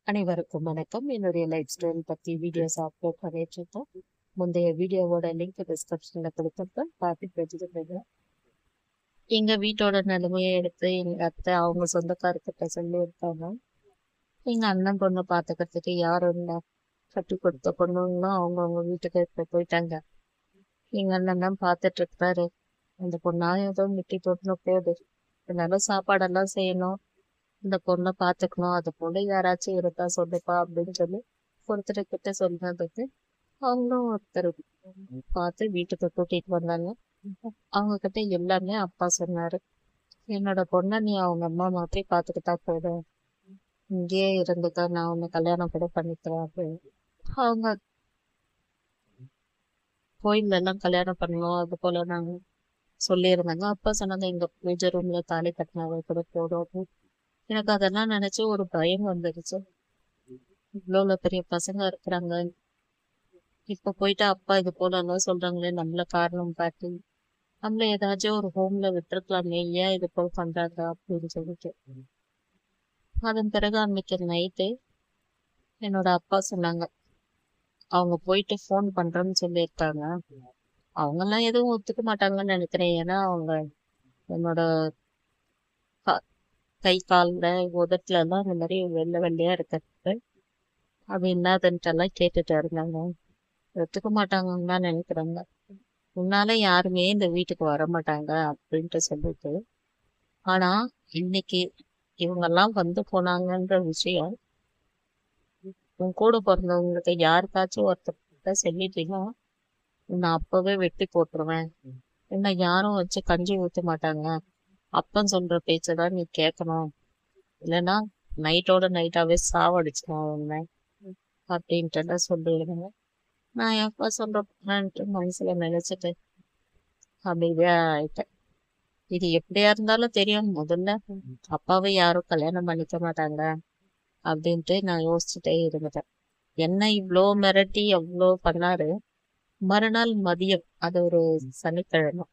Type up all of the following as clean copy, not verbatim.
அனைவருக்கும் வணக்கம். என்னுடைய லைஃப் ஸ்டைல் பத்தி வீடியோஸ் அப்லோட் பண்ணிட்டு இருக்கோம். முந்தைய வீடியோவோட லிங்க் டிஸ்கிரிப்ஷன்ல கொடுத்துருக்கேன், பார்த்து தெரிஞ்சுக்கோங்க. எங்க வீட்டோட நிலைமையை எடுத்து எங்க அத்தை அவங்க சொந்தக்காரர்கிட்ட சொல்லியிருக்காங்க. எங்க அண்ணன் பொண்ணு பாத்துக்கிறதுக்கு யாரும் இல்லை, கட்டி கொடுத்த பொண்ணுங்களும் அவங்கவுங்க வீட்டுக்கு இப்ப போயிட்டாங்க. எங்க அண்ணன் தான் பாத்துட்டு இருக்காரு. அந்த பொண்ணா ஏதோ மிட்டி போட்டுன்னு போகுது. என்னால சாப்பாடெல்லாம் செய்யணும், இந்த பொண்ணை பாத்துக்கணும், அது போல யாராச்சும் இருக்கா சொல்லுப்பா அப்படின்னு சொல்லி ஒருத்தர்கிட்ட சொன்னதுக்கு அவங்களும் ஒருத்தர் பார்த்து வீட்டுக்கு கூட்டிட்டு வந்தாங்க. அவங்க கிட்ட எல்லாமே அப்பா சொன்னாரு, என்னோட பொண்ணை நீ அவங்க அம்மா மாதிரி பாத்துக்கிட்டா போதும், இங்கேயே இருந்துக்க, நான் உன்னை கல்யாணம் கூட பண்ணிக்கிறேன் அப்படின்னு. அவங்க கோயில்ல எல்லாம் கல்யாணம் பண்ணணும் அது போல நாங்க சொல்லியிருந்தாங்க. அப்பா சொன்னாங்க, எங்க பூஜை ரூம்ல தாலி கட்டினாவே கூட போதும் அப்படின்னு. எனக்கு அதெல்லாம் நினைச்சு ஒரு பயம் வந்துடுச்சு. இவ்வளவு பெரிய பசங்க இருக்கிறாங்க, இப்ப போயிட்டு அப்பா இது போல எல்லாம் சொல்றாங்களே, நம்மள காரணம் காட்டி நம்மள ஏதாச்சும் ஒரு ஹோம்ல விட்டுருக்கலாமே, ஏன் இது போல பண்றாங்க அப்படின்னு சொல்லிட்டு. அதன் பிறகு அன்னைக்கு நைட்டு என்னோட அப்பா சொன்னாங்க, அவங்க போயிட்டு ஃபோன் பண்றேன்னு சொல்லியிருக்காங்க. அவங்க எல்லாம் எதுவும் ஒத்துக்க மாட்டாங்கன்னு நினைக்கிறேன். ஏன்னா அவங்க என்னோட கை கால்ல உதட்டுல எல்லாம் இந்த மாதிரி வெள்ளை வெள்ளையா இருக்கிறது, அது என்னதுன்ட்டு எல்லாம் கேட்டுட்டு இருந்தாங்க. ஒத்துக்க மாட்டாங்கன்னு தான் நினைக்கிறாங்க. முன்னால யாருமே இந்த வீட்டுக்கு வர மாட்டாங்க அப்படின்ட்டு சொல்லிட்டு. ஆனா இன்னைக்கு இவங்கெல்லாம் வந்து போனாங்கன்ற விஷயம் உன் கூட பிறந்தவங்களுக்கு யாருக்காச்சும் ஒருத்தர்கிட்ட சொல்லிட்டீங்கன்னா நான் அப்பவே வெட்டி போட்டுருவேன், என்ன யாரும் வச்சு கஞ்சி ஊத்த மாட்டாங்க, அப்பன் சொல்ற பேச்சதான் நீ கேட்கணும், இல்லைன்னா நைட்டோட நைட்டாவே சாவடிச்சிடும் உன்னை அப்படின்ட்டு சொல்லிடுங்க. நான் எப்ப சொல்றேன்ட்டு மனசுல நினைச்சிட்டு அமைதியா ஆயிட்டேன். இது எப்படியா இருந்தாலும் தெரியும், முதல்ல அப்பாவை யாரும் கல்யாணம் பண்ணிக்க மாட்டாங்க அப்படின்ட்டு நான் யோசிச்சுட்டே இருந்துட்டேன். என்ன இவ்வளோ மிரட்டி எவ்வளோ பண்ணாரு. மறுநாள் மதியம், அது ஒரு சனிக்கிழமை,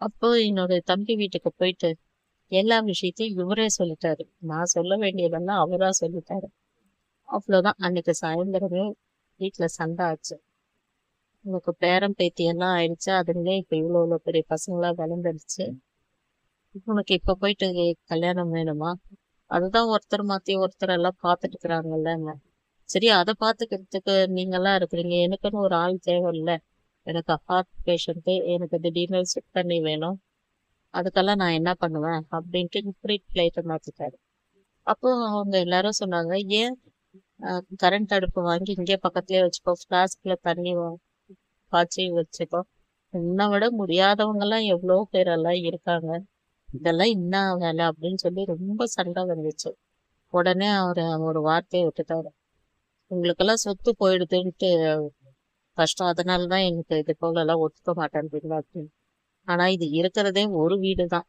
அப்போ என்னோட தம்பி வீட்டுக்கு போயிட்டு எல்லா விஷயத்தையும் இவரே சொல்லிட்டாரு. நான் சொல்ல வேண்டியதெல்லாம் அவரா சொல்லிட்டாரு. அவ்வளவுதான், அன்னைக்கு சாயந்தரமே வீட்டுல சண்டை ஆச்சு. உனக்கு பேரம் பேத்தி எல்லாம் ஆயிடுச்சு, அதுங்களே இப்ப இவ்வளவு பெரிய பசங்களா வளர்ந்துடுச்சு, உனக்கு இப்ப போயிட்டு கல்யாணம் வேணுமா? அதுதான் ஒருத்தர் மாத்தி ஒருத்தர் எல்லாம் பாத்துட்டு இருக்கிறாங்கல்ல. சரி, அதை பாத்துக்கிறதுக்கு நீங்க எல்லாம் இருக்கிறீங்க, எனக்குன்னு ஒரு ஆள் தேவை இல்ல. எனக்கு ஹார்ட் பேஷண்ட், எனக்கு திடீர்னு செக் பண்ணி வேணும், அதுக்கெல்லாம் நான் என்ன பண்ணுவேன் அப்படின்ட்டு இப்படி பிளேட்டை மாத்திட்டாரு. அப்போ அவங்க எல்லாரும் சொன்னாங்க, ஏன் கரண்ட் அடுப்பு வாங்கி இங்கே பக்கத்துலயே வச்சுக்கோ, பிளாஸ்க்ல தண்ணி காய்ச்சி வச்சுக்கோ, உன்னை விட முடியாதவங்க எல்லாம் எவ்வளவு பேரெல்லாம் இருக்காங்க, இதெல்லாம் என்ன வேலை அப்படின்னு சொல்லி ரொம்ப சண்டை வந்துச்சு. உடனே அவரு ஒரு வார்த்தையை விட்டுட்டாரு, உங்களுக்கெல்லாம் சொத்து போயிடுதுன்ட்டு கஷ்டம், அதனாலதான் எனக்கு இது போல எல்லாம் ஒத்துக்க மாட்டேன்றீங்களா அப்படின்னு. ஆனா இது இருக்கிறதே ஒரு வீடு தான்,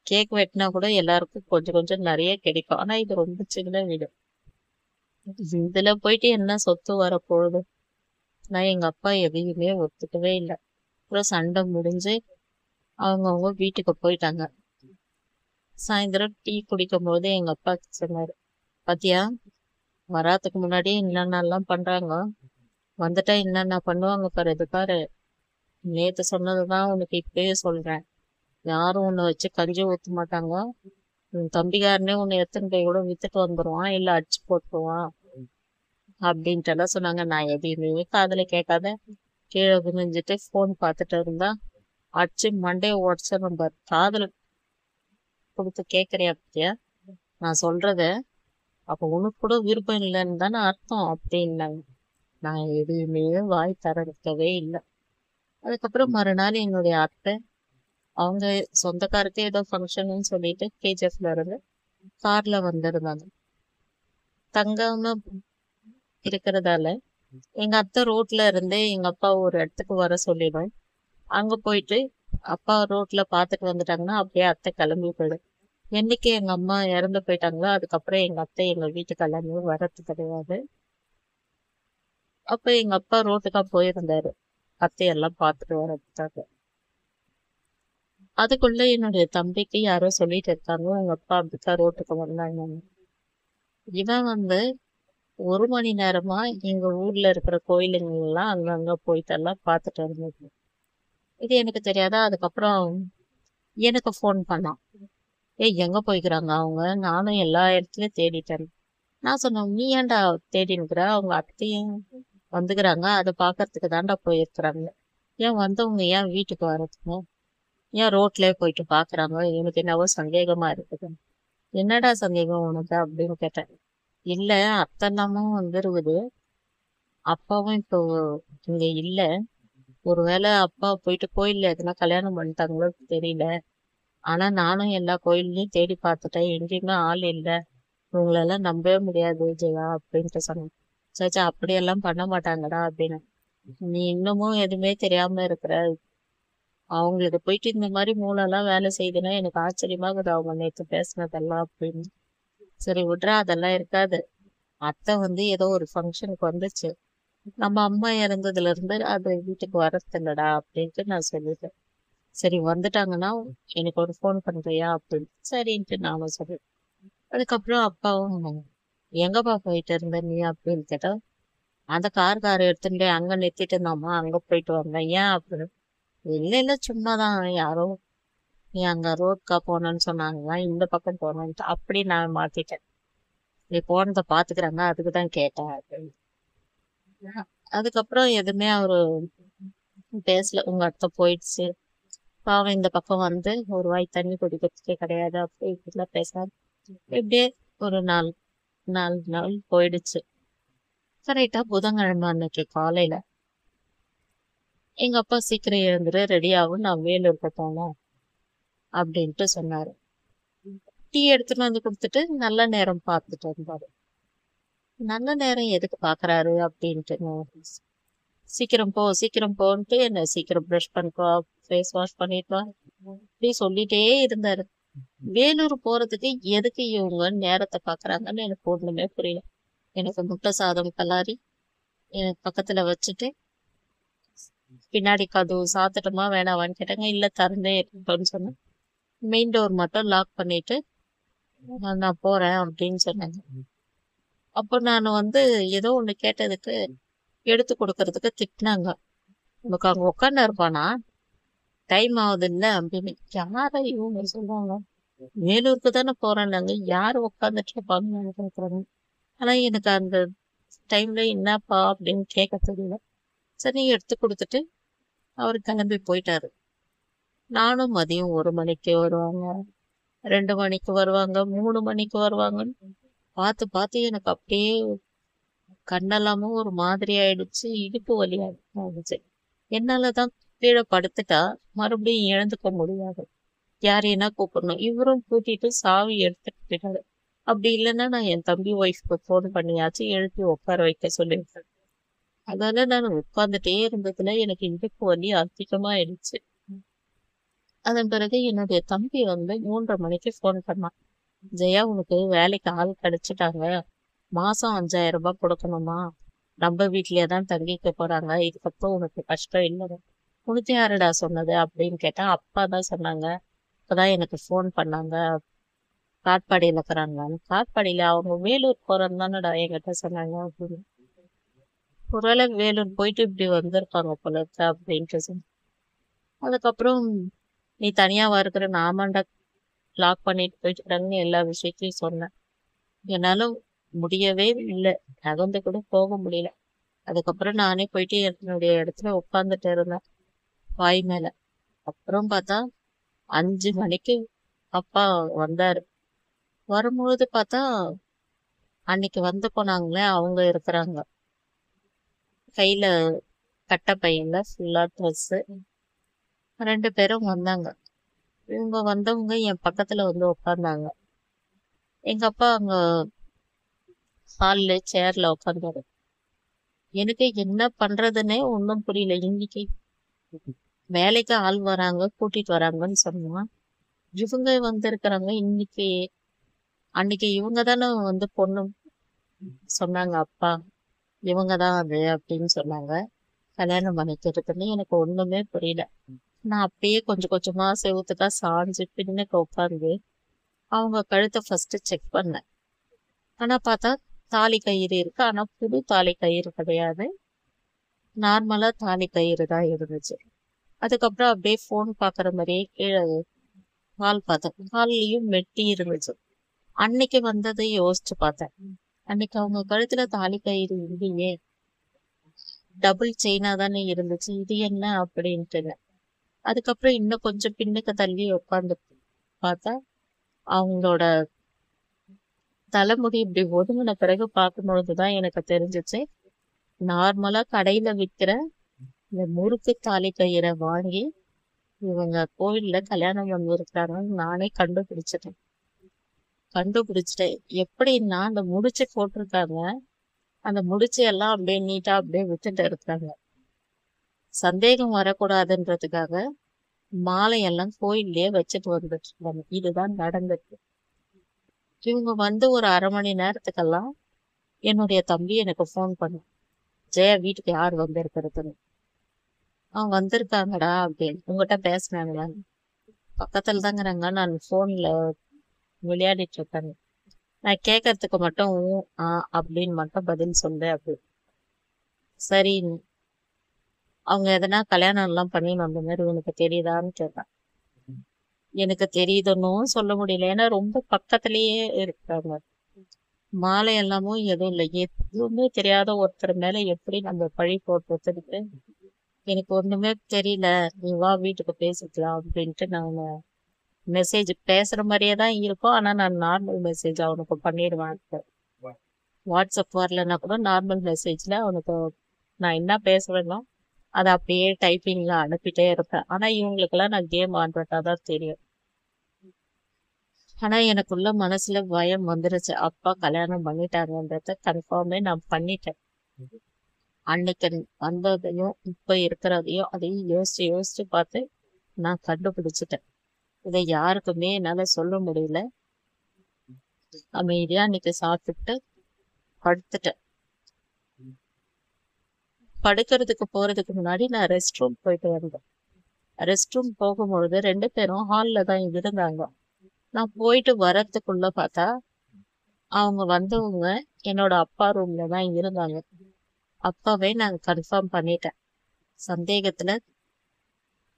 கேக் வெட்டினா கூட எல்லாருக்கும் கொஞ்சம் கொஞ்சம் நிறைய கிடைக்கும், ஆனா இது ரொம்ப சின்ன வீடு, இதுல போயிட்டு என்ன சொத்து வரப்போகுது? நான் எங்க அப்பா எதையுமே ஒத்துக்கவே இல்லை. அப்புறம் சண்டை முடிஞ்சு அவங்கவுங்க வீட்டுக்கு போயிட்டாங்க. சாயந்தரம் டீ குடிக்கும் போது எங்க அப்பா சொன்னாரு, பாத்தியா, வராதுக்கு முன்னாடி என்னென்னலாம் பண்றாங்க, வந்துட்டா என்னென்ன பண்ணுவாங்க பாரு, இது பாரு, நேத்து சொன்னதுதான் உனக்கு இப்பயே சொல்றேன், யாரும் உன்னை வச்சு கஞ்சி ஊத்த மாட்டாங்க, உன் தம்பிக்காரனே உன்னை எத்தனை போய் கூட வித்துட்டு வந்துருவான், இல்ல அடிச்சு போட்டுருவான் அப்படின்ட்டு எல்லாம் சொன்னாங்க. நான் எதையுமே காதுல கேட்காத கீழே குனிஞ்சிட்டு போன் பார்த்துட்டு இருந்தா அடிச்சு மண்டையை உடச்ச நம்ம காதுல கொடுத்து கேட்கறியா பத்தியா நான் சொல்றத, அப்ப உனக்கு கூட விருப்பம் இல்லைன்னு தானே அர்த்தம் அப்படின்னாங்க. நான் எதுவுமே வாய் திறக்கவே இல்லை. அதுக்கப்புறம் மறுநாள் என்னுடைய அத்தை, அவங்க சொந்தக்காரருக்கு ஏதோ ஃபங்க்ஷன் சொல்லிட்டு கேஜிஎஃப்ல இருந்து கார்ல வந்திருந்தாங்க. தங்காம இருக்கிறதால எங்க அத்தை ரோட்ல இருந்தே எங்க அப்பா ஒரு இடத்துக்கு வர சொல்லிடும், அங்க போயிட்டு அப்பா ரோட்ல பாத்துட்டு வந்துட்டாங்கன்னா அப்படியே அத்தை கிளம்பி போயிடும். என்னைக்கு எங்க அம்மா இறந்து போயிட்டாங்களோ அதுக்கப்புறம் எங்க அத்தை எங்க வீட்டுக்கு எல்லாமே வர்றது கிடையாது. அப்ப எங்க அப்பா ரோட்டுக்கா போயிருந்தாரு அத்தையெல்லாம் பாத்துட்டு வர்றதுக்காக. அதுக்குள்ள என்னுடைய தம்பிக்கு யாரோ சொல்லிட்டு இருக்காங்க, உங்க அப்பா அப்படித்தான் ரோட்டுக்கு வந்தாங்க. இவன் வந்து 1 மணி நேரமா எங்க ஊர்ல இருக்கிற கோயிலுங்க எல்லாம் அங்கங்க போயிட்டு எல்லாம் பார்த்துட்டு இருந்தது. இது எனக்கு தெரியாதா. அதுக்கப்புறம் எனக்கு ஃபோன் பண்ணான். ஏய், எங்க போய்க்கிறாங்க அவங்க? நானும் எல்லா இடத்துலயும் தேடிட்டேன். நான் சொன்னேன், நீ ஏன்டா தேடி நிக்கிற? அவங்க அத்தையும் வந்துக்கிறாங்க, அதை பாக்குறதுக்கு தான்டா போயிருக்கிறாங்க. ஏன் வந்தவங்க ஏன் வீட்டுக்கு வரதுங்க? ஏன் ரோட்லயே போயிட்டு பாக்குறாங்க? எனக்கு என்னவோ சந்தேகமா இருக்குது. என்னடா சந்தேகம் உனக்கு அப்படின்னு கேட்டேன். இல்ல, அத்தனமும் வந்துருக்குது, அப்பாவும் இப்போ இங்க இல்ல. ஒருவேளை அப்பா போயிட்டு கோயில்ல எதுனா கல்யாணம் பண்ணிட்டாங்களோ தெரியல. ஆனா நானும் எல்லா கோயில்லையும் தேடி பார்த்துட்டேன், எங்கேயுமே ஆள் இல்ல. உங்களெல்லாம் நம்பவே முடியாது ஜெயா அப்படின்ட்டு சொன்னேன். சேச்சா, அப்படியெல்லாம் பண்ண மாட்டாங்கடா அப்படின்னு. நீ இன்னமும் எதுவுமே தெரியாம இருக்கிற. அவங்களுக்கு போயிட்டு இந்த மாதிரி மூளெல்லாம் வேலை செய்யுதுன்னா எனக்கு ஆச்சரியமா இருக்குது, அவங்க நேற்று பேசினதெல்லாம் அப்படின்னு. சரி விட்றா, அதெல்லாம் இருக்காது. அத்தை வந்து ஏதோ ஒரு ஃபங்க்ஷனுக்கு வந்துச்சு, நம்ம அம்மா இறந்ததுல இருந்து அது வீட்டுக்கு வரது இல்லடா அப்படின்ட்டு நான் சொல்லிட்டேன். சரி வந்துட்டாங்கன்னா எனக்கு ஒரு ஃபோன் பண்றியா அப்படின்னு. சரின்ட்டு நானும் சொல்றேன். அதுக்கப்புறம் அப்பாவும், எங்கப்பா போயிட்டு இருந்த நீ அப்படின்னு கேட்டா, அந்த கார் எடுத்துட்டு அங்க நிறுத்திட்டு இருந்தோம்மா, அங்க போயிட்டு வந்தேன். ஏன் அப்படின்னு. இல்ல இல்ல, சும்மாதான், யாரோ நீ அங்க ரோட்கா போனேன்னு சொன்னாங்க, இந்த பக்கம் போனேன்ட்டு அப்படி நான் மாத்திட்டேன். நீ போனதை பாத்துக்கிறாங்க, அதுக்குதான் கேட்டேன் அப்படின்னு. அதுக்கப்புறம் எதுவுமே அவரு பேசல. உங்க அத்தை போயிடுச்சு, பாவம் இந்த பக்கம் வந்து ஒரு வாய் தண்ணி குடிக்கிறதுக்கே கிடையாது, அப்படி இப்படிலாம் பேசாம இப்படியே ஒரு 4 நாள் போயிடுச்சு. கரெக்டா புதன்கிழமை அன்னைக்கு காலையில எங்க அப்பா சீக்கிரம் எழுந்துரு, ரெடி ஆகும், நான் வேலூருக்கு போனோம் அப்படின்ட்டு சொன்னாரு. டீ எடுத்துட்டு வந்து கொடுத்துட்டு நல்ல நேரம் பார்த்துட்டு இருந்தாரு. நல்ல நேரம் எதுக்கு பாக்குறாரு அப்படின்ட்டு சீக்கிரம் போ சீக்கிரம் போன்ட்டு என்ன சீக்கிரம் ப்ரஷ் பண்ணிக்கோ, ஃபேஸ் வாஷ் பண்ணிட்டு வா இப்படி சொல்லிட்டே இருந்தாரு. வேலூர் போறதுக்கு எதுக்கு இவங்க நேரத்தை பாக்குறாங்கன்னு எனக்கு ஒண்ணுமே புரியல. எனக்கு முட்டை சாதம் கலாரி எனக்கு பக்கத்துல வச்சுட்டு, பின்னாடி கதவு சாத்தட்டுமா வேணாவான்னு கேட்டாங்க. இல்ல, திறந்தே இருக்கட்டும்னு சொன்னேன். மெயின் டோர் மட்டும் லாக் பண்ணிட்டு நான் போறேன் அப்படின்னு சொன்னாங்க. அப்போ நான் வந்து ஏதோ ஒண்ணு கேட்டதுக்கு எடுத்து கொடுக்கறதுக்கு திட்டினாங்க. உனக்கு அங்க உட்காந்து இருப்பானா, டைம் ஆகுது இல்ல அப்படின்னு. யார இவங்க சொல்றாங்க? வேலூருக்கு தானே போறேன்னாங்க, யாரு உட்காந்துட்டு இருப்பாங்கன்னு கேக்குறாங்க. ஆனா எனக்கு அந்த டைம்ல என்னப்பா அப்படின்னு கேட்க தெரியல. சரி எடுத்து கொடுத்துட்டு அவரு கிளம்பி போயிட்டாரு. நானும் மதியம் 1 மணிக்கு வருவாங்க, 2 மணிக்கு வருவாங்க, 3 மணிக்கு வருவாங்கன்னு பார்த்து பார்த்து எனக்கு அப்படியே கண்ணெல்லாமும் ஒரு மாதிரி ஆயிடுச்சு, இடுப்பு வலி ஆயிடுச்சு. என்னாலதான் கீழே படுத்துட்டா மறுபடியும் எழுந்துக்க முடியாது, யாரையா கூப்பிடணும். இவரும் கூட்டிட்டு சாவி எடுத்துட்டு போயிட்டாரு. அப்படி இல்லைன்னா நான் என் தம்பி ஒய்ஃப்க்கு ஃபோன் பண்ணியாச்சு எழுப்பி உட்கார வைக்க சொல்லியிருக்கேன். அதனால நான் உட்கார்ந்துட்டே இருந்ததுல எனக்கு இடுப்பு வலி அதிகமாயிடுச்சு. அதன் பிறகு என்னுடைய தம்பி வந்து 3:30 மணிக்கு ஃபோன் பண்ணான். ஜெயா, உனக்கு வேலைக்கு ஆள் கிடைச்சிட்டாங்க, மாசம் 5000 ரூபாய் கொடுக்கணுமா, நம்ம வீட்லயே தான் தங்கிக்க போறாங்க, இதுக்கப்புறம் உனக்கு கஷ்டம் இல்லை. உனக்கு யாருடா சொன்னது அப்படின்னு கேட்டா, அப்பா தான் சொன்னாங்க. இப்பதான் எனக்கு ஃபோன் பண்ணாங்க, காட்பாடியில இருக்கிறாங்களான்னு. காட்பாடியில அவங்க வேலூர் போறேன்னு தானடா என்கிட்ட சொன்னாங்க அப்படின்னு. ஒருவேளை வேலூர் போயிட்டு இப்படி வந்திருப்பாங்க போல இருக்கு அப்படின்ட்டு சொன்னேன். அதுக்கப்புறம் நீ தனியாவா இருக்கிற, நாமாண்டா லாக் பண்ணிட்டு போயிட்டுறாங்கன்னு எல்லா விஷயத்தையும் சொன்னேன். என்னால முடியவே இல்லை, நகர்ந்து கூட போக முடியல. அதுக்கப்புறம் நானே போயிட்டு என்னுடைய இடத்துல உட்கார்ந்துட்டு இருந்தேன் வாய் மேல. அப்புறம் பார்த்தா 5 மணிக்கு அப்பா வந்தாரு. வரும்பொழுது பார்த்தா அன்னைக்கு வந்து போனாங்களே அவங்க இருக்கிறாங்க. கையில கட்ட பையில ஃபுல்லா ட்ரெஸ். 2 பேரும் வந்தாங்க. இவங்க வந்தவங்க என் பக்கத்துல வந்து உட்கார்ந்தாங்க. எங்க அப்பா அங்க ஹால்ல சேர்ல உட்கார்ந்தாரு. எனக்கு என்ன பண்றதுன்னே ஒன்றும் புரியல. இன்னைக்கு வேலைக்கு ஆள் வராங்க, கூட்டிட்டு வராங்கன்னு சொன்னா, இவங்க வந்திருக்கிறாங்க இன்னைக்கு. அன்னைக்கு இவங்க தானே வந்து பொண்ணு சொன்னாங்க அப்பா, இவங்கதான் அது அப்படின்னு சொன்னாங்க. கல்யாணம் பண்ணிக்கிறதுன்னு எனக்கு ஒண்ணுமே புரியல. நான் அப்படியே கொஞ்சம் கொஞ்சமா செவுத்துக்கா சாஞ்சு பின்னுக்கு உட்காந்து அவங்க கழுத்தை ஃபர்ஸ்ட் செக் பண்ணேன். ஆனா பார்த்தா தாலி கயிறு இருக்கு. ஆனா புது தாலி கயிறு கிடையாது. நார்மலா தாலி கயிறு தான் இருந்துச்சு. அதுக்கப்புறம் அப்படியே ஃபோன் பாக்குற மாதிரியே கீழே ஹால் பார்த்தேன். ஹால்லயும் மெட்டி இருந்துச்சு. அன்னைக்கு வந்ததை யோசிச்சு பார்த்தேன். அன்னைக்கு அவங்க கழுத்துல தாலி கயிறு இல்லையே, டபுள் செயினா தானே இருந்துச்சு, இது என்ன அப்படின்ட்டு. அதுக்கப்புறம் இன்னும் கொஞ்சம் பின்னுக்கு தள்ளி உட்காந்து பார்த்தா அவங்களோட தலைமுடி இப்படி ஒதுங்கின பிறகு பார்க்கும்பொழுதுதான் எனக்கு தெரிஞ்சிச்சு, நார்மலா கடையில விற்கிற இந்த முறுக்கு தாலி கயிறை வாங்கி இவங்க கோவில்ல கல்யாணம் பண்ணிருக்காங்கன்னு நானே கண்டுபிடிச்சிட்டேன். எப்படின்னா அந்த முடிச்சு போட்டிருக்காங்க, அந்த முடிச்சு எல்லாம் அப்படியே நீட்டா அப்படியே விட்டுட்டு இருக்காங்க. சந்தேகம் வரக்கூடாதுன்றதுக்காக மாலையெல்லாம் கோயில்லயே வச்சுட்டு வந்துட்டு இருக்காங்க. இதுதான் நடந்தது. இவங்க வந்து ஒரு 1/2 மணி நேரத்துக்கெல்லாம் என்னுடைய தம்பி எனக்கு ஃபோன் பண்ணான். ஜெயா வீட்டுக்கு யார் வந்திருக்கிறதுன்னு. அவன் வந்திருக்காங்கடா அப்படின்னு. உங்ககிட்ட பேசினாங்களா? பக்கத்துல தாங்கிறாங்க, நான் போன்ல விளையாடிட்டு இருக்கேன். நான் கேட்கறதுக்கு மட்டும் அப்படின்னு மட்டும் பதில் சொல்லு அப்படி. சரி, அவங்க எதனா கல்யாணம் எல்லாம் பண்ணி வந்த மாதிரி உனக்கு தெரியுதான்னு கேட்டான். எனக்கு தெரியுதுன்னும் சொல்ல முடியல, ஏன்னா ரொம்ப பக்கத்திலேயே இருக்காங்க. மாலை எல்லாமும் எதுவும் இல்லை. எதுவுமே தெரியாத ஒருத்தர் மேல எப்படி நம்ம பழி போட்டு எனக்கு ஒண்ணுமே தெரியல, நீ வா வீட்டுக்கு பேசிக்கலாம் அப்படின்ட்டு நான் மெசேஜ் பேசுற மாதிரியே தான் இருக்கும். ஆனா நான் நார்மல் மெசேஜ் அவனுக்கு பண்ணிடுவேன். வாட்ஸ்அப் வரலன்னா கூட நார்மல் மெசேஜ்ல அவனுக்கு நான் என்ன பேசுறேனோ அதை அப்படியே டைப்பிங்ல அனுப்பிட்டே இருப்பேன். ஆனா இவங்களுக்கெல்லாம் நான் கேம் ஆடுறதாதான் தெரியும். ஆனா எனக்குள்ள மனசுல பயம் வந்துருச்சு, அப்பா கல்யாணம் பண்ணிட்டாங்கன்றத கன்ஃபார்மே நான் பண்ணிட்டேன். அன்னைக்கு வந்ததையும் இப்ப இருக்கிறதையும் அதையும் யோசிச்சு யோசிச்சு பார்த்து நான் கண்டுபிடிச்சிட்டேன். இதை யாருக்குமே என்னால சொல்ல முடியல. அமைதியா அன்னைக்கு சாப்பிட்டு படுத்துட்டேன். படுக்கிறதுக்கு போறதுக்கு முன்னாடி நான் ரெஸ்ட் ரூம் போயிட்டு வந்தேன். ரெஸ்ட் ரூம் போகும்பொழுது 2 பேரும் ஹால்ல தான் இருந்தாங்க. நான் போயிட்டு வர்றதுக்குள்ள பார்த்தா அவங்க வந்தவங்க என்னோட அப்பா ரூம்ல தான் இருந்தாங்க. அப்பாவே நான் கன்ஃபார்ம் பண்ணிட்டேன். சந்தேகத்துல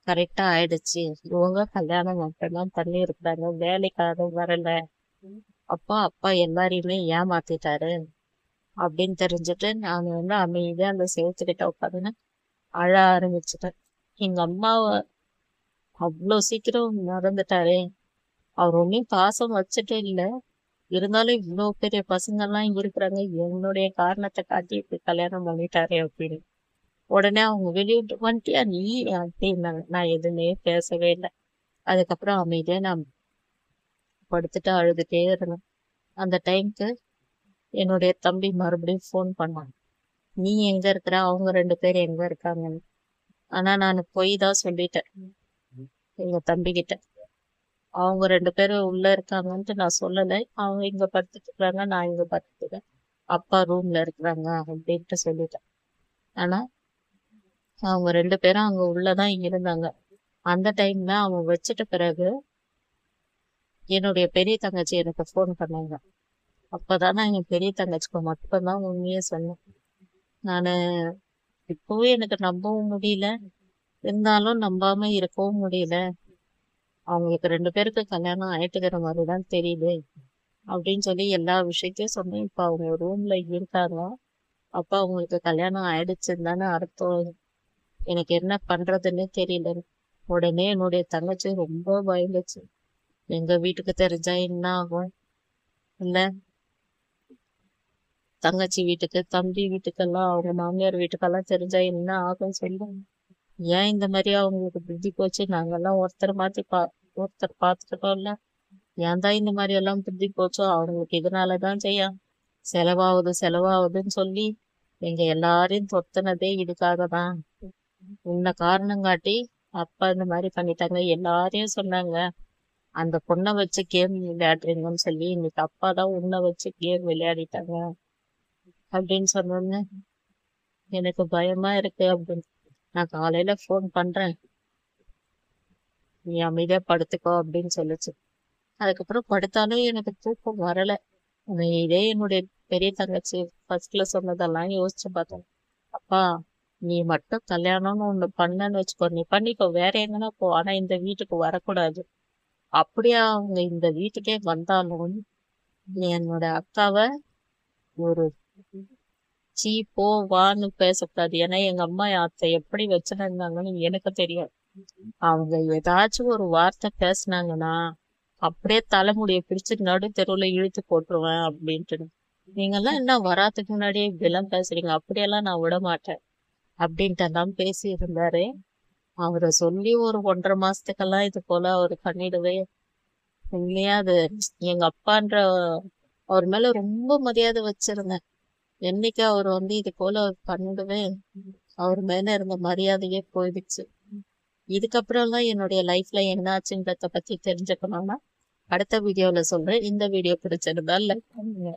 கரெக்டா ஆயிடுச்சு, இவங்க கல்யாணம் மட்டும்தான் பண்ணி இருக்கிறாங்க, வேலைக்காக வரல. அப்பா எல்லாரையுமே ஏமாத்திட்டாரு அப்படின்னு தெரிஞ்சுட்டு நான் வந்து அமைதியா அந்த செவத்துக்கிட்ட உட்காந்துன்னு அழ ஆரம்பிச்சுட்டேன். எங்க அம்மாவை அவ்வளோ சீக்கிரம் மறந்துட்டாரே. அவர் ஒன்னும் பாசம் வச்சுட்டே இல்லை, இருந்தாலும் இவ்வளோ பெரிய பசங்க எல்லாம் இருக்கிறாங்க, என்னுடைய காரணத்தை காட்டி இப்படி கல்யாணம் பண்ணிட்டாரே அப்படின்னு. உடனே அவங்க வெளியிட்டு வந்துட்டியா நீ அப்படின்னாங்க. நான் எதுவுமே பேசவே இல்லை. அதுக்கப்புறம் அமைதியா நான் படுத்துட்டு அழுதுட்டே இருந்தேன். அந்த டைம்க்கு என்னுடைய தம்பி மறுபடியும் ஃபோன் பண்ணான். நீ எங்க இருக்கிற, அவங்க 2 பேரும் எங்க இருக்காங்கன்னு. ஆனா நான் பொய் தான் சொல்லிட்டேன் எங்க தம்பி கிட்ட. அவங்க 2 பேரும் உள்ள இருக்காங்கன்ட்டு நான் சொல்லலை. அவங்க இங்க படுத்துட்டு இருக்காங்க, நான் இங்க படுத்துக்கிறேன், அப்பா ரூம்ல இருக்கிறாங்க அப்படின்ட்டு சொல்லிட்டேன். ஆனா அவங்க 2 பேரும் அங்க உள்ளதான் இருந்தாங்க. அந்த டைம்ல அவன் வச்சுட்ட பிறகு என்னுடைய பெரிய தங்கச்சி எனக்கு ஃபோன் பண்ணாங்க. அப்பதான் நான் என் பெரிய தங்கச்சிக்கு மட்டும்தான் உண்மையே சொன்னேன். நானு இப்பவே எனக்கு நம்பவும் முடியல, இருந்தாலும் நம்பாம இருக்கவும் முடியல. அவங்களுக்கு 2 பேருக்கு கல்யாணம் ஆயிட்டுக்கிற மாதிரிதான் தெரியுது அப்படின்னு சொல்லி எல்லா விஷயத்தையும் சொன்னேன். இப்ப அவங்க ரூம்ல இருக்காங்க. அப்ப அவங்களுக்கு கல்யாணம் ஆயிடுச்சுன்னு தானே அர்த்தம். எனக்கு என்ன பண்றதுன்னே தெரியல. உடனே என்னுடைய தங்கச்சி ரொம்ப பயந்துச்சு. எங்க வீட்டுக்கு தெரிஞ்சா என்ன ஆகும், இல்ல தங்கச்சி வீட்டுக்கு, தம்பி வீட்டுக்கெல்லாம், அவங்க மாமியார் வீட்டுக்கெல்லாம் தெரிஞ்சா என்ன ஆகும் சொல்லு. ஏன் இந்த மாதிரி அவங்களுக்கு புத்தி போச்சு, நாங்கெல்லாம் ஒருத்தர் பார்த்துக்கிட்டோம்ல, ஏன் தான் இந்த மாதிரி எல்லாம் புத்தி போச்சோ, அவங்களுக்கு இதனாலதான் செய்யும், செலவாகுதுன்னு சொல்லி எங்க எல்லாரையும் தொத்துனதே இதுக்காக தான். உன்னை காரணம் காட்டி அப்பா இந்த மாதிரி பண்ணிட்டாங்க, எல்லாரையும் சொன்னாங்க. அந்த பொண்ணை வச்சு கேம் விளையாடுறீங்கன்னு சொல்லி இன்னைக்கு அப்பா தான் உன்னை வச்சு கேம் விளையாடிட்டாங்க அப்படின்னு சொன்னோன்னு எனக்கு பயமா இருக்கு அப்படின்னு. நான் காலையில ஃபோன் பண்றேன், நீ அமைதியா படுத்துக்கோ அப்படின்னு சொல்லிச்சு. அதுக்கப்புறம் படுத்தாலும் எனக்கு தூக்கம் வரல. இதே என்னுடைய பெரிய தங்கச்சி ஃபர்ஸ்ட்ல சொன்னதெல்லாம் யோசிச்சு பார்த்தேன். அப்பா, நீ மட்டும் கல்யாணம்னு ஒண்ணு பண்ணன்னு வச்சுக்கோ, நீ பண்ணிக்கோ, வேற எங்கன்னா போ, ஆனா இந்த வீட்டுக்கு வரக்கூடாது. அப்படியே அவங்க இந்த வீட்டுக்கே வந்தாலும் என்னோட அக்காவை ஒரு சீ போ வான்னு பேசக்கூடாது. ஏன்னா எங்க அம்மா அத்தை எப்படி வச்சிருந்தாங்கன்னு எனக்கு தெரியும். அவங்க ஏதாச்சும் ஒரு வார்த்தை பேசுனாங்கன்னா அப்படியே தலைமுடியை பிடிச்சு நடு தெருவுல இழுத்து போட்டுருவேன் அப்படின்ட்டு. நீங்கெல்லாம் என்ன வராதுக்கு முன்னாடியே இப்படிலாம் பேசுறீங்க, அப்படியெல்லாம் நான் விட மாட்டேன் அப்படின்ட்டு எல்லாம் பேசி இருந்தாரு. அவரை சொல்லி ஒரு 1.5 மாசத்துக்கெல்லாம் இது போல அவர் பண்ணிடுவே. உண்மையா அது எங்க அப்பான்ற அவர் மேல ரொம்ப மரியாதை வச்சிருந்தேன். என்னைக்கு அவர் இது போல பண்ணிடுவே, அவர் மேல இருந்த மரியாதையே போயிடுச்சு. இதுக்கப்புறம் தான் என்னுடைய லைஃப்ல என்ன ஆச்சுன்றத பத்தி தெரிஞ்சுக்கணும்னா அடுத்த வீடியோல சொல்றேன். இந்த வீடியோ பிடிச்சிருந்தா லைக் பண்ணுங்க.